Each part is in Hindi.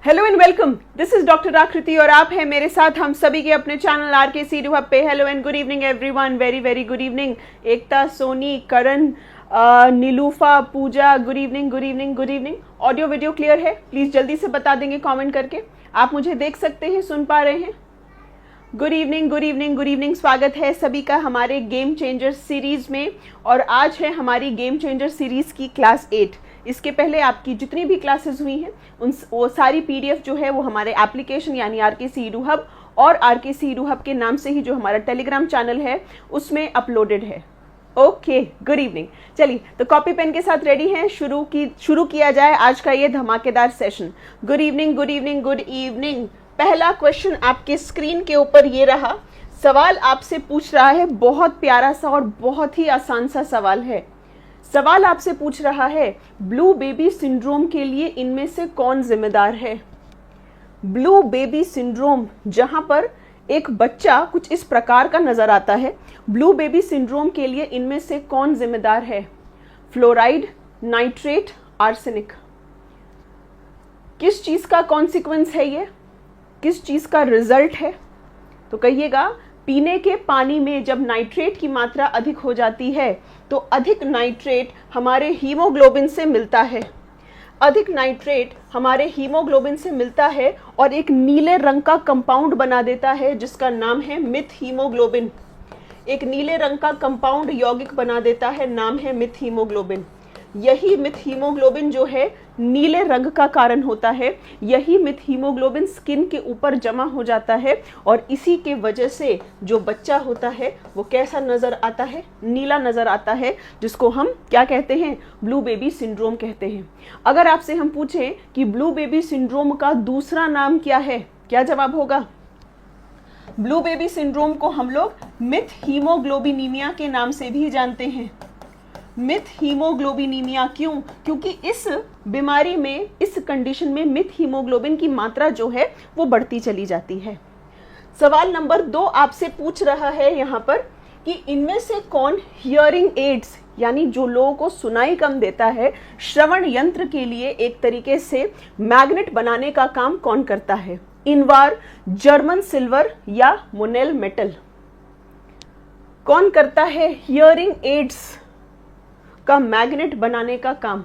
Hello and welcome, this is doctor आकृति और आप हैं मेरे साथ हम सभी के अपने चैनल RKC EDU पे। Hello and good evening everyone, very very good evening. Ekta, Soni, Karan, Nilufa, Puja, good evening good evening good evening. Audio video clear है? प्लीज जल्दी से बता देंगे कमेंट करके। आप मुझे देख सकते हैं, सुन पा रहे हैं? Good evening good evening good evening. स्वागत है सभी का हमारे गेम चेंजर सीरीज में। और आज है हमारी गेम चेंजर सीरीज की क्लास 8। इसके पहले आपकी जितनी भी क्लासेस हुई हैं वो सारी PDF जो है वो हमारे एप्लीकेशन यानी RKC EDU हब और RKC EDU हब के नाम से ही जो हमारा टेलीग्राम चैनल है उसमें अपलोडेड है। Okay, good evening. चलिए, तो कॉपी पेन के साथ रेडी हैं? शुरू किया जाए आज का ये धमाकेदार session. Good evening good evening good evening. पहला क्वेश्चन आपके स्क्रीन के ऊपर ये रहा। सवाल आपसे पूछ रहा है, बहुत प्यारा सा और बहुत ही आसान सा सवाल है। सवाल आपसे पूछ रहा है, ब्लू बेबी सिंड्रोम के लिए इनमें से कौन जिम्मेदार है? ब्लू बेबी सिंड्रोम, जहां पर एक बच्चा कुछ इस प्रकार का नजर आता है, ब्लू बेबी सिंड्रोम के लिए इनमें से कौन जिम्मेदार है? Fluoride, nitrate, arsenic. किस चीज का कॉन्सिक्वेंस है ये? किस चीज का रिजल्ट है? तो कहिएगा, पीने के पानी में जब नाइट्रेट की मात्रा अधिक हो जाती है तो अधिक नाइट्रेट हमारे हीमोग्लोबिन से मिलता है। अधिक नाइट्रेट हमारे हीमोग्लोबिन से मिलता है और एक नीले रंग का कंपाउंड बना देता है जिसका नाम है मिथ हीमोग्लोबिन। एक नीले रंग का कंपाउंड यौगिक बना देता है, नाम है मिथ हीमोग्लोबिन। यही मिथ हीमोग्लोबिन जो है नीले रंग का कारण होता है। यही मिथ हीमोग्लोबिन स्किन के ऊपर जमा हो जाता है और इसी के वजह से जो बच्चा होता है वो कैसा नजर आता है? नीला नजर आता है, जिसको हम क्या कहते हैं? ब्लू बेबी सिंड्रोम कहते हैं। अगर आपसे हम पूछें कि ब्लू बेबी सिंड्रोम का दूसरा नाम क्या है, क्या जवाब होगा? ब्लू बेबी सिंड्रोम को हम लोग मिथ हीमोग्लोबिनीमिया के नाम से भी जानते हैं। मिथ हीमोग्लोबिनीमिया क्यों? क्योंकि इस बीमारी में, इस कंडीशन में मिथ हीमोग्लोबिन की मात्रा जो है वो बढ़ती चली जाती है। सवाल नंबर 2 आपसे पूछ रहा है यहाँ पर कि इनमें से कौन हियरिंग एड्स यानी जो लोगों को सुनाई कम देता है, श्रवण यंत्र के लिए एक तरीके से मैग्नेट बनाने का काम कौन करता है? इनवार, जर्मन सिल्वर या मोनेल मेटल? कौन करता है हियरिंग एड्स का मैग्नेट बनाने का काम?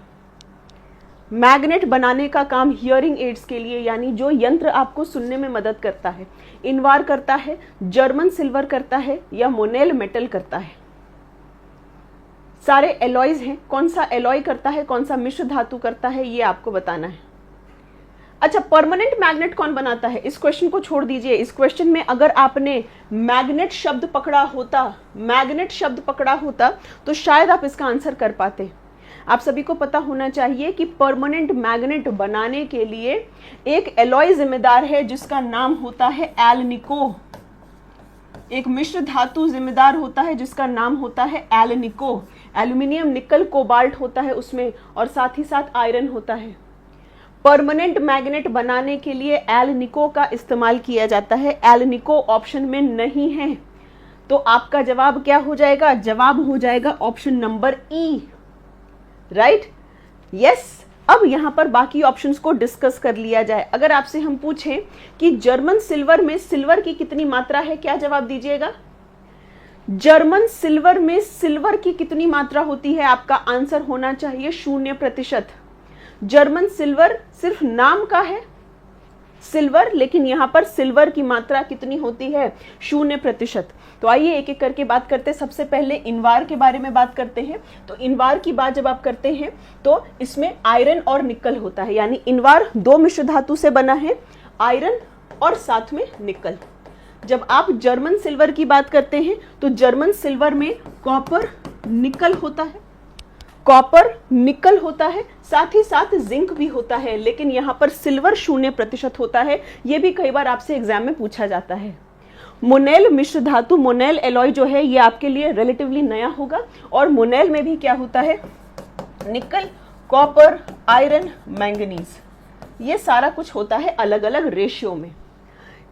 मैग्नेट बनाने का काम हियरिंग एड्स के लिए, यानी जो यंत्र आपको सुनने में मदद करता है, इनवार करता है, जर्मन सिल्वर करता है या मोनेल मेटल करता है? सारे एलॉयज हैं, कौन सा एलॉय करता है, कौन सा मिश्र धातु करता है, ये आपको बताना है। अच्छा, परमानेंट मैग्नेट कौन बनाता है? इस क्वेश्चन को छोड़ दीजिए। इस क्वेश्चन में अगर आपने मैग्नेट शब्द पकड़ा होता तो शायद आप इसका आंसर कर पाते। आप सभी को पता होना चाहिए कि परमानेंट मैग्नेट बनाने के लिए एक एलॉय जिम्मेदार है जिसका नाम होता है एलनिको। एक मिश्र धातु जिम्मेदार होता है जिसका नाम होता है एलनिको। एल्यूमिनियम, निकल, कोबाल्ट होता है उसमें और साथ ही साथ आयरन होता है। परमानेंट मैग्नेट बनाने के लिए एलनिको का इस्तेमाल किया जाता है। एलनिको ऑप्शन में नहीं है, तो आपका जवाब क्या हो जाएगा? जवाब हो जाएगा option number E, right? Yes. अब यहां पर बाकी ऑप्शंस को डिस्कस कर लिया जाए। अगर आपसे हम पूछें कि जर्मन सिल्वर में सिल्वर की कितनी मात्रा है, क्या जवाब दीजिएगा? जर्मन सिल्वर में सिल्वर की कितनी मात्रा होती है? आपका आंसर होना चाहिए 0%। जर्मन सिल्वर सिर्फ नाम का है सिल्वर, लेकिन यहां पर सिल्वर की मात्रा कितनी होती है? 0%। तो आइए एक एक करके बात करते हैं। सबसे पहले इनवार के बारे में बात करते हैं। तो इनवार की बात जब आप करते हैं तो इसमें आयरन और निकल होता है, यानी इनवार 2 मिश्र धातु से बना है, आयरन और साथ में निकल। जब आप जर्मन सिल्वर की बात करते हैं तो जर्मन सिल्वर में कॉपर निकल होता है, कॉपर निकल होता है, साथ ही साथ जिंक भी होता है, लेकिन यहां पर सिल्वर 0% होता है। यह भी कई बार आपसे एग्जाम में पूछा जाता है। मोनेल मिश्र धातु, मोनेल एलॉय जो है ये आपके लिए रिलेटिवली नया होगा और मोनेल में भी क्या होता है? निकल, कॉपर, आयरन, मैंगनीज, ये सारा कुछ होता है अलग अलग रेशियो में।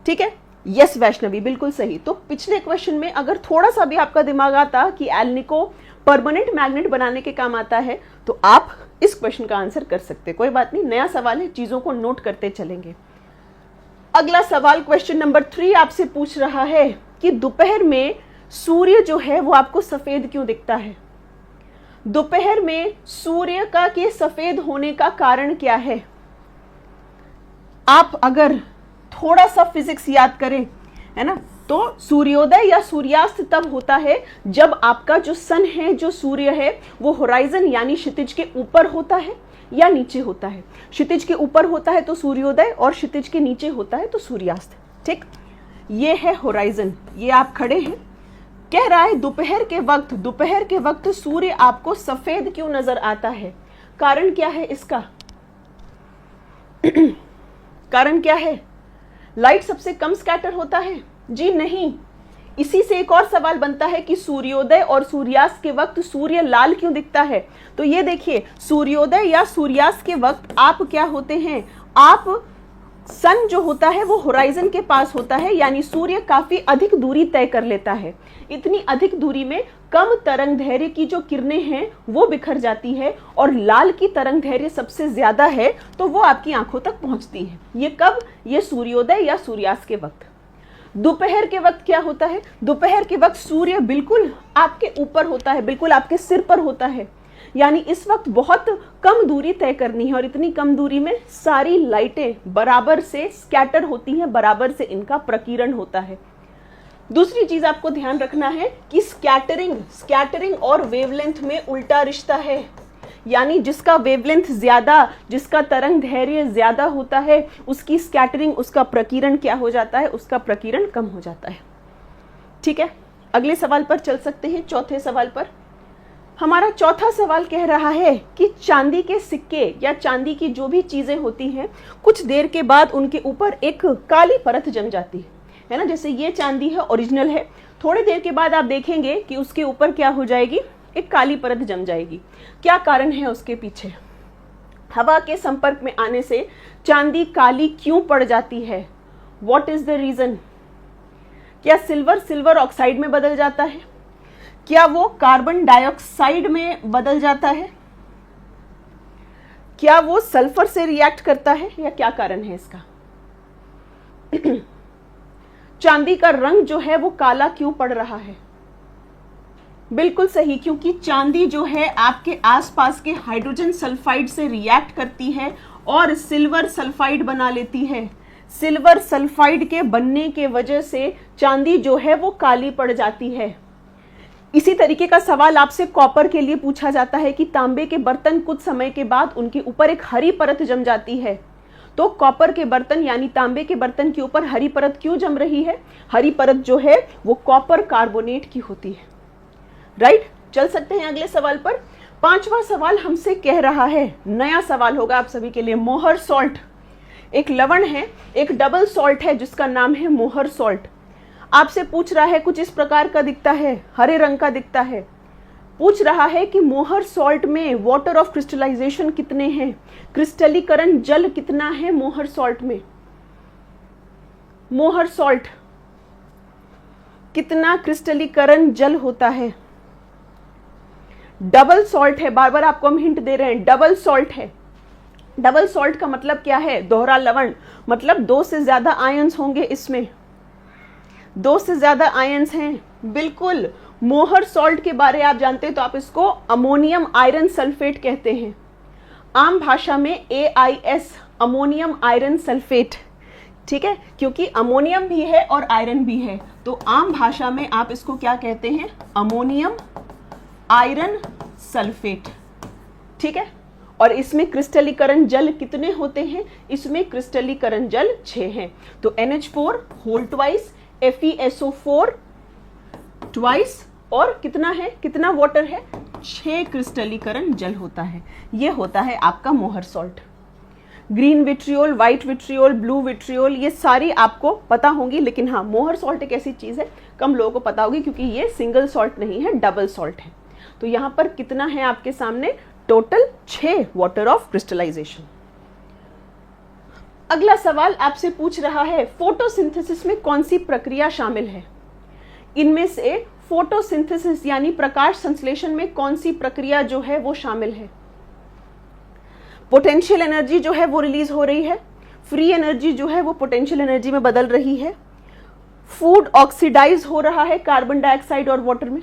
ठीक है, यस वैष्णवी, बिल्कुल सही। तो पिछले क्वेश्चन में अगर थोड़ा सा भी आपका दिमाग आता कि एलनिको परमानेंट मैग्नेट बनाने के काम आता है तो आप इस क्वेश्चन का आंसर कर सकते। कोई बात नहीं, नया सवाल है, चीजों को नोट करते चलेंगे। अगला सवाल क्वेश्चन नंबर 3 आपसे पूछ रहा है कि दोपहर में सूर्य जो है वो आपको सफेद क्यों दिखता है। दोपहर में सूर्य का के सफेद होने का कारण क्या है। आप अगर थोड़ा सा फिजिक्स याद करें, है ना, तो सूर्योदय या सूर्यास्त तब होता है जब आपका जो सन है, जो सूर्य है, वो होराइजन यानी क्षितिज के ऊपर होता है या नीचे होता है। क्षितिज के ऊपर होता है तो सूर्योदय और क्षितिज के नीचे होता है तो सूर्यास्त। ठीक, ये है होराइजन। ये आप खड़े हैं, कह रहा है दोपहर के वक्त सूर्य आपको सफेद क्यों नजर आता है। कारण क्या है इसका? कारण क्या है? लाइट सबसे कम स्कैटर होता है? जी नहीं। इसी से एक और सवाल बनता है कि सूर्योदय और सूर्यास्त के वक्त सूर्य लाल क्यों दिखता है। तो ये देखिए, सूर्योदय या सूर्यास्त के वक्त आप क्या होते हैं, आप सन जो होता है वो होराइजन के पास होता है, यानी सूर्य काफी अधिक दूरी तय कर लेता है। इतनी अधिक दूरी में कम तरंग दैर्घ्य की जो किरणें हैं वो बिखर जाती है और लाल की तरंग दैर्घ्य सबसे ज्यादा है तो वो आपकी आंखों तक पहुंचती है। ये कब? ये सूर्योदय या सूर्यास्त के वक्त। दोपहर के वक्त क्या होता है? दोपहर के वक्त सूर्य बिल्कुल आपके ऊपर होता है, बिल्कुल आपके सिर पर होता है, यानी इस वक्त बहुत कम दूरी तय करनी है और इतनी कम दूरी में सारी लाइटें बराबर से स्कैटर होती हैं, बराबर से इनका प्रकीर्णन होता है। दूसरी चीज आपको ध्यान रखना है कि स्कैटरिंग और वेवलेंथ में उल्टा रिश्ता है, यानी जिसका वेवलेंथ ज्यादा, जिसका तरंग दैर्घ्य ज्यादा होता है, उसकी स्कैटरिंग, उसका प्रकीर्णन क्या हो जाता है? उसका प्रकीर्णन कम हो जाता है। ठीक है, अगले सवाल पर चल सकते हैं, चौथे सवाल पर। हमारा चौथा सवाल कह रहा है कि चांदी के सिक्के या चांदी की जो भी चीजें होती हैं, कुछ देर के बाद उनके ऊपर एक काली परत जम जाती है ना। जैसे ये चांदी है, ओरिजिनल है, थोड़ी देर के बाद आप देखेंगे कि उसके ऊपर क्या हो जाएगी, एक काली परत जम जाएगी। क्या कारण है उसके पीछे? हवा के संपर्क में आने से चांदी काली क्यों पड़ जाती है? What is the reason? क्या सिल्वर ऑक्साइड में बदल जाता है? क्या वो कार्बन डाइऑक्साइड में बदल जाता है? क्या वो सल्फर से रिएक्ट करता है, या क्या कारण है इसका? चांदी का रंग जो है वो काला क्यों पड़ रहा है? बिल्कुल सही, क्योंकि चांदी जो है आपके आसपास के हाइड्रोजन सल्फाइड से रिएक्ट करती है और सिल्वर सल्फाइड बना लेती है। सिल्वर सल्फाइड के बनने के वजह से चांदी जो है वो काली पड़ जाती है। इसी तरीके का सवाल आपसे कॉपर के लिए पूछा जाता है कि तांबे के बर्तन कुछ समय के बाद उनके ऊपर एक हरी परत जम जाती है, तो कॉपर के बर्तन यानी तांबे के बर्तन के ऊपर हरी परत क्यों जम रही है? हरी परत जो है वो कॉपर कार्बोनेट की होती है। राइट, चल सकते हैं अगले सवाल पर। पांचवा सवाल हमसे कह रहा है, नया सवाल होगा आप सभी के लिए। मोहर सॉल्ट एक लवण है, एक डबल सॉल्ट है जिसका नाम है मोहर सॉल्ट। आपसे पूछ रहा है, कुछ इस प्रकार का दिखता है, हरे रंग का दिखता है। पूछ रहा है कि मोहर सॉल्ट में वाटर ऑफ क्रिस्टलाइजेशन कितने हैं, क्रिस्टलीकरण जल कितना है मोहर सॉल्ट में। मोहर सॉल्ट कितना क्रिस्टलीकरण जल होता है? डबल सॉल्ट है, बार बार आपको हम हिंट दे रहे हैं, डबल सॉल्ट है। डबल सॉल्ट का मतलब क्या है? दोहरा लवण, मतलब 2 से ज्यादा आयंस होंगे इसमें, 2 से ज्यादा आयंस हैं। बिल्कुल, मोहर सॉल्ट के बारे आप जानते हैं तो आप इसको अमोनियम आयरन सल्फेट कहते हैं। आम भाषा में AIS, अमोनियम आयरन सल्फेट। ठीक है, क्योंकि अमोनियम भी है और आयरन भी है, तो आम भाषा में आप इसको क्या कहते हैं? Ammonium iron sulphate. ठीक है, और इसमें क्रिस्टलीकरण जल कितने होते हैं? इसमें क्रिस्टलीकरण जल 6 हैं। तो NH4 whole twice, FeSO4 twice, और कितना है, कितना वाटर है? 6 क्रिस्टलीकरण जल होता है। ये होता है आपका मोहर salt. Green vitriol, white vitriol, blue vitriol, ये सारी आपको पता होंगी, लेकिन हाँ, मोहर सॉल्ट एक ऐसी चीज है कम लोगों को पता होगी क्योंकि ये सिंगल सॉल्ट नहीं है, डबल सॉल्ट है। तो यहां पर कितना है आपके सामने? Total 6 water of crystallization. अगला सवाल आपसे पूछ रहा है, फोटोसिंथेसिस में कौन सी प्रक्रिया शामिल है? इनमें से फोटोसिंथेसिस यानी प्रकाश संश्लेषण में कौन सी प्रक्रिया जो है वो शामिल है? पोटेंशियल एनर्जी जो है वो रिलीज हो रही है, फ्री एनर्जी जो है वो पोटेंशियल एनर्जी में बदल रही है, फूड ऑक्सीडाइज हो रहा है कार्बन डाइऑक्साइड और वाटर में।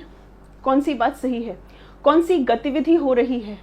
कौन सी बात सही है, कौन सी गतिविधि हो रही है?